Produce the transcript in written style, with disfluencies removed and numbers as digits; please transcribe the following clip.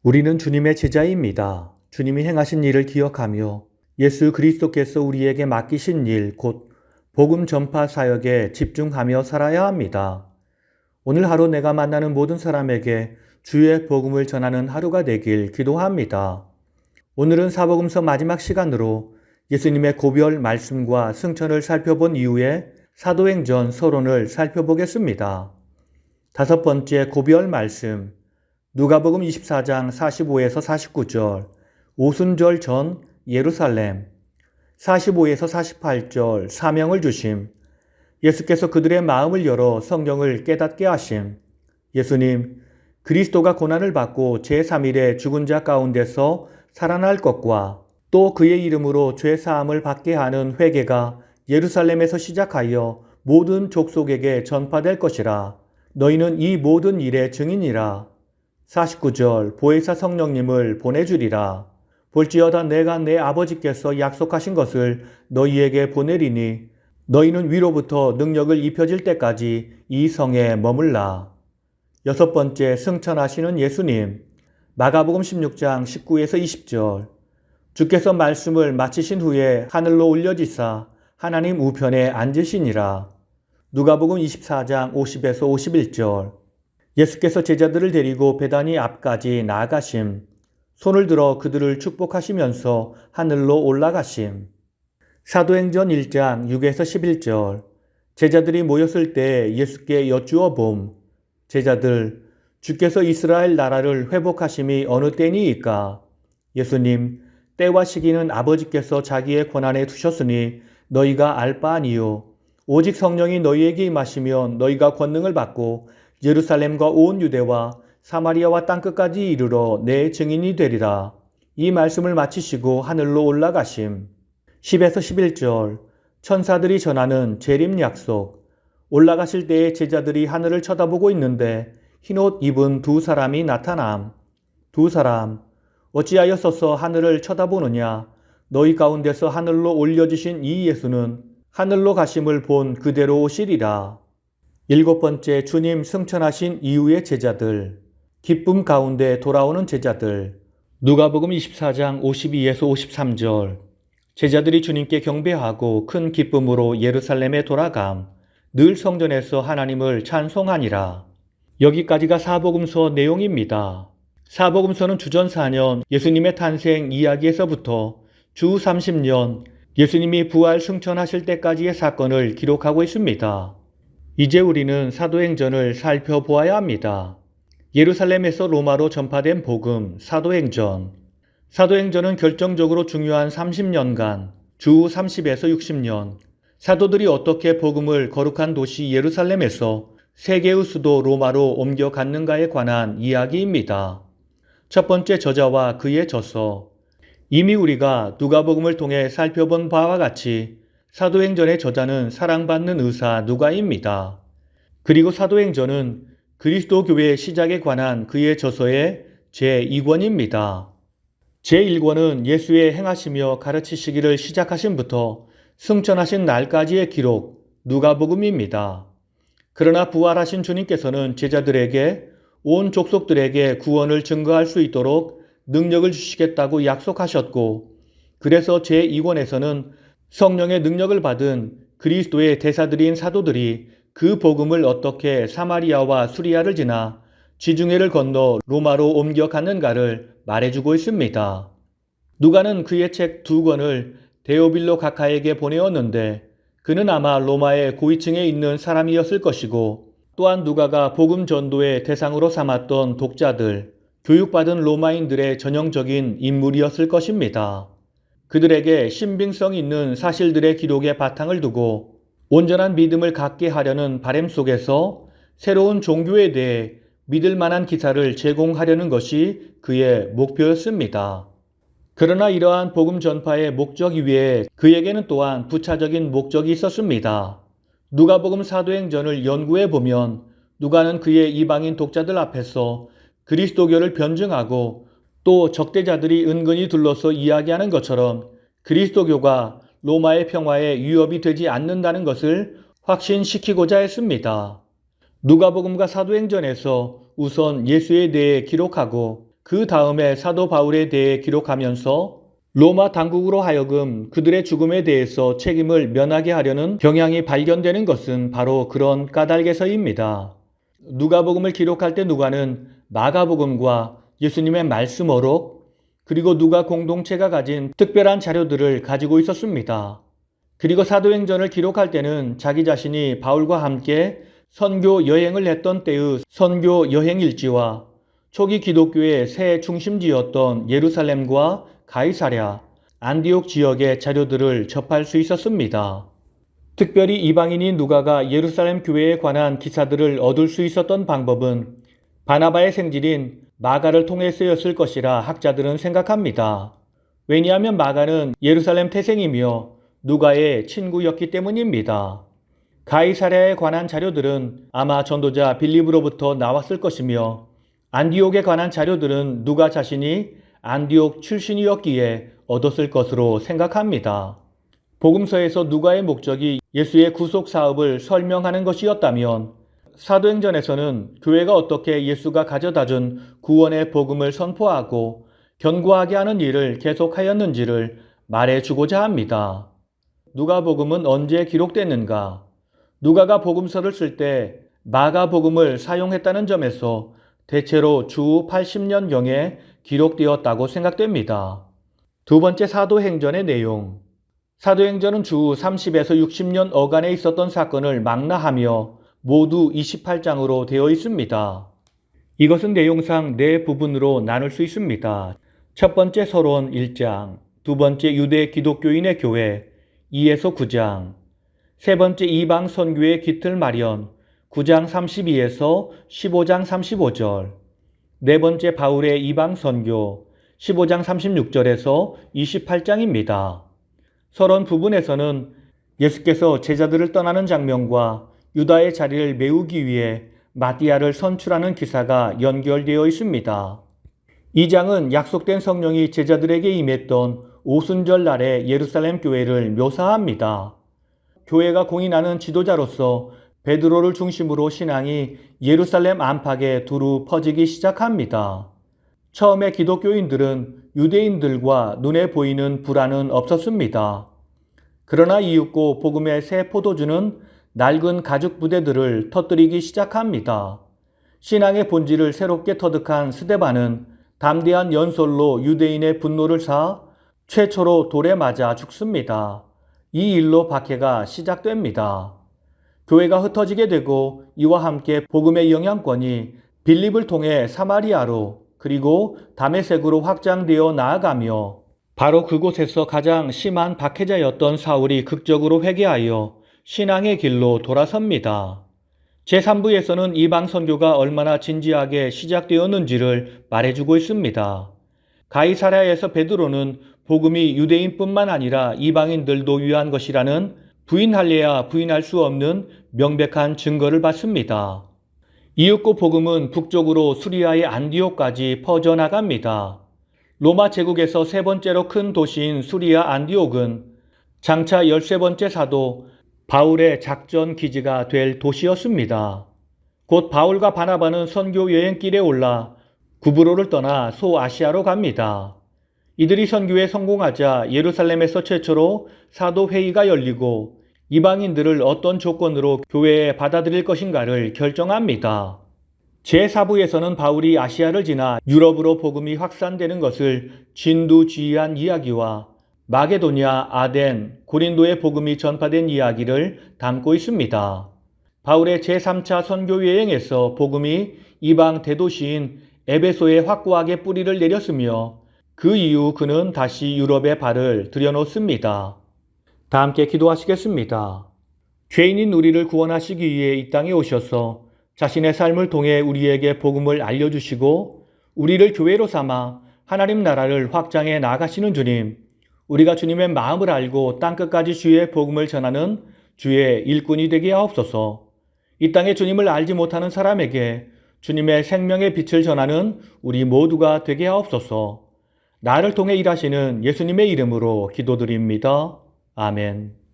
우리는 주님의 제자입니다. 주님이 행하신 일을 기억하며 예수 그리스도께서 우리에게 맡기신 일, 곧 복음 전파 사역에 집중하며 살아야 합니다. 오늘 하루 내가 만나는 모든 사람에게 주의 복음을 전하는 하루가 되길 기도합니다. 오늘은 사복음서 마지막 시간으로 예수님의 고별 말씀과 승천을 살펴본 이후에 사도행전 서론을 살펴보겠습니다. 다섯 번째 고별 말씀, 누가복음 24장 45에서 49절, 오순절 전 예루살렘, 45에서 48절 사명을 주심, 예수께서 그들의 마음을 열어 성경을 깨닫게 하심, 예수님, 그리스도가 고난을 받고 제3일에 죽은 자 가운데서 살아날 것과 또 그의 이름으로 죄사함을 받게 하는 회개가 예루살렘에서 시작하여 모든 족속에게 전파될 것이라. 너희는 이 모든 일의 증인이라. 49절 보혜사 성령님을 보내주리라. 볼지어다 내가 내 아버지께서 약속하신 것을 너희에게 보내리니 너희는 위로부터 능력을 입혀질 때까지 이 성에 머물라. 여섯 번째 승천하시는 예수님, 마가복음 16장 19에서 20절, 주께서 말씀을 마치신 후에 하늘로 올려지사 하나님 우편에 앉으시니라. 누가복음 24장 50에서 51절, 예수께서 제자들을 데리고 베다니 앞까지 나아가심, 손을 들어 그들을 축복하시면서 하늘로 올라가심. 사도행전 1장 6에서 11절, 제자들이 모였을 때 예수께 여쭈어 봄, 제자들, 주께서 이스라엘 나라를 회복하심이 어느 때니이까? 예수님, 때와 시기는 아버지께서 자기의 권한에 두셨으니 너희가 알 바 아니요. 오직 성령이 너희에게 임하시면 너희가 권능을 받고 예루살렘과 온 유대와 사마리아와 땅끝까지 이르러 내 증인이 되리라. 이 말씀을 마치시고 하늘로 올라가심. 10에서 11절, 천사들이 전하는 재림 약속. 올라가실 때에 제자들이 하늘을 쳐다보고 있는데 흰옷 입은 두 사람이 나타남. 두 사람, 어찌하여 서서 하늘을 쳐다보느냐? 너희 가운데서 하늘로 올려지신 이 예수는 하늘로 가심을 본 그대로 오시리라. 일곱 번째 주님 승천하신 이후의 제자들, 기쁨 가운데 돌아오는 제자들. 누가복음 24장 52에서 53절, 제자들이 주님께 경배하고 큰 기쁨으로 예루살렘에 돌아감, 늘 성전에서 하나님을 찬송하니라. 여기까지가 사복음서 내용입니다. 사복음서는 주전 4년 예수님의 탄생 이야기에서부터 주 30년 예수님이 부활 승천하실 때까지의 사건을 기록하고 있습니다. 이제 우리는 사도행전을 살펴보아야 합니다. 예루살렘에서 로마로 전파된 복음, 사도행전. 사도행전은 결정적으로 중요한 30년간, 주 30에서 60년, 사도들이 어떻게 복음을 거룩한 도시 예루살렘에서 세계의 수도 로마로 옮겨갔는가에 관한 이야기입니다. 첫 번째 저자와 그의 저서. 이미 우리가 누가복음을 통해 살펴본 바와 같이 사도행전의 저자는 사랑받는 의사 누가입니다. 그리고 사도행전은 그리스도 교회의 시작에 관한 그의 저서의 제2권입니다. 제1권은 예수의 행하시며 가르치시기를 시작하신부터 승천하신 날까지의 기록, 누가복음입니다. 그러나 부활하신 주님께서는 제자들에게 온 족속들에게 구원을 증거할 수 있도록 능력을 주시겠다고 약속하셨고, 그래서 제2권에서는 성령의 능력을 받은 그리스도의 대사들인 사도들이 그 복음을 어떻게 사마리아와 수리아를 지나 지중해를 건너 로마로 옮겨갔는가를 말해주고 있습니다. 누가는 그의 책 2권을 데오빌로 각하에게 보내었는데 그는 아마 로마의 고위층에 있는 사람이었을 것이고, 또한 누가가 복음 전도의 대상으로 삼았던 독자들, 교육받은 로마인들의 전형적인 인물이었을 것입니다. 그들에게 신빙성 있는 사실들의 기록에 바탕을 두고 온전한 믿음을 갖게 하려는 바람 속에서 새로운 종교에 대해 믿을 만한 기사를 제공하려는 것이 그의 목표였습니다. 그러나 이러한 복음 전파의 목적 이외에 그에게는 또한 부차적인 목적이 있었습니다. 누가복음 사도행전을 연구해 보면 누가는 그의 이방인 독자들 앞에서 그리스도교를 변증하고 또 적대자들이 은근히 둘러서 이야기하는 것처럼 그리스도교가 로마의 평화에 위협이 되지 않는다는 것을 확신시키고자 했습니다. 누가복음과 사도행전에서 우선 예수에 대해 기록하고 그 다음에 사도 바울에 대해 기록하면서 로마 당국으로 하여금 그들의 죽음에 대해서 책임을 면하게 하려는 경향이 발견되는 것은 바로 그런 까닭에서입니다. 누가복음을 기록할 때 누가는 마가복음과 예수님의 말씀 어록 그리고 누가 공동체가 가진 특별한 자료들을 가지고 있었습니다. 그리고 사도행전을 기록할 때는 자기 자신이 바울과 함께 선교 여행을 했던 때의 선교 여행 일지와 초기 기독교의 새 중심지였던 예루살렘과 가이사랴, 안디옥 지역의 자료들을 접할 수 있었습니다. 특별히 이방인인 누가가 예루살렘 교회에 관한 기사들을 얻을 수 있었던 방법은 바나바의 생질인 마가를 통해서였을 것이라 학자들은 생각합니다. 왜냐하면 마가는 예루살렘 태생이며 누가의 친구였기 때문입니다. 가이사랴에 관한 자료들은 아마 전도자 빌립으로부터 나왔을 것이며 안디옥에 관한 자료들은 누가 자신이 안디옥 출신이었기에 얻었을 것으로 생각합니다. 복음서에서 누가의 목적이 예수의 구속 사업을 설명하는 것이었다면 사도행전에서는 교회가 어떻게 예수가 가져다준 구원의 복음을 선포하고 견고하게 하는 일을 계속하였는지를 말해주고자 합니다. 누가복음은 언제 기록됐는가? 누가가 복음서를 쓸 때 마가복음을 사용했다는 점에서 대체로 주 80년경에 기록되었다고 생각됩니다. 두 번째 사도행전의 내용. 사도행전은 주 30에서 60년 어간에 있었던 사건을 망라하며 모두 28장으로 되어 있습니다. 이것은 내용상 네 부분으로 나눌 수 있습니다. 첫 번째 서론 1장, 두 번째 유대 기독교인의 교회 2에서 9장, 세 번째 이방 선교의 기틀 마련 9장 32에서 15장 35절, 네 번째 바울의 이방 선교 15장 36절에서 28장입니다. 서론 부분에서는 예수께서 제자들을 떠나는 장면과 유다의 자리를 메우기 위해 마띠아를 선출하는 기사가 연결되어 있습니다. 이 장은 약속된 성령이 제자들에게 임했던 오순절 날의 예루살렘 교회를 묘사합니다. 교회가 공인하는 지도자로서 베드로를 중심으로 신앙이 예루살렘 안팎에 두루 퍼지기 시작합니다. 처음에 기독교인들은 유대인들과 눈에 보이는 불화는 없었습니다. 그러나 이윽고 복음의 새 포도주는 낡은 가죽 부대들을 터뜨리기 시작합니다. 신앙의 본질을 새롭게 터득한 스데반은 담대한 연설로 유대인의 분노를 사 최초로 돌에 맞아 죽습니다. 이 일로 박해가 시작됩니다. 교회가 흩어지게 되고 이와 함께 복음의 영향권이 빌립을 통해 사마리아로 그리고 다메섹으로 확장되어 나아가며 바로 그곳에서 가장 심한 박해자였던 사울이 극적으로 회개하여 신앙의 길로 돌아섭니다. 제3부에서는 이방 선교가 얼마나 진지하게 시작되었는지를 말해주고 있습니다. 가이사랴에서 베드로는 복음이 유대인뿐만 아니라 이방인들도 위한 것이라는 부인할래야 부인할 수 없는 명백한 증거를 받습니다. 이윽고 복음은 북쪽으로 수리아의 안디옥까지 퍼져나갑니다. 로마 제국에서 세 번째로 큰 도시인 수리아 안디옥은 장차 13번째 사도 바울의 작전 기지가 될 도시였습니다. 곧 바울과 바나바는 선교 여행길에 올라 구브로를 떠나 소아시아로 갑니다. 이들이 선교에 성공하자 예루살렘에서 최초로 사도회의가 열리고 이방인들을 어떤 조건으로 교회에 받아들일 것인가를 결정합니다. 제4부에서는 바울이 아시아를 지나 유럽으로 복음이 확산되는 것을 진두지휘한 이야기와 마게도냐, 아덴, 고린도의 복음이 전파된 이야기를 담고 있습니다. 바울의 제3차 선교 여행에서 복음이 이방 대도시인 에베소에 확고하게 뿌리를 내렸으며 그 이후 그는 다시 유럽에 발을 들여놓습니다. 다 함께 기도하시겠습니다. 죄인인 우리를 구원하시기 위해 이 땅에 오셔서 자신의 삶을 통해 우리에게 복음을 알려주시고 우리를 교회로 삼아 하나님 나라를 확장해 나가시는 주님, 우리가 주님의 마음을 알고 땅끝까지 주의 복음을 전하는 주의 일꾼이 되게 하옵소서. 이 땅에 주님을 알지 못하는 사람에게 주님의 생명의 빛을 전하는 우리 모두가 되게 하옵소서. 나를 통해 일하시는 예수님의 이름으로 기도드립니다. 아멘.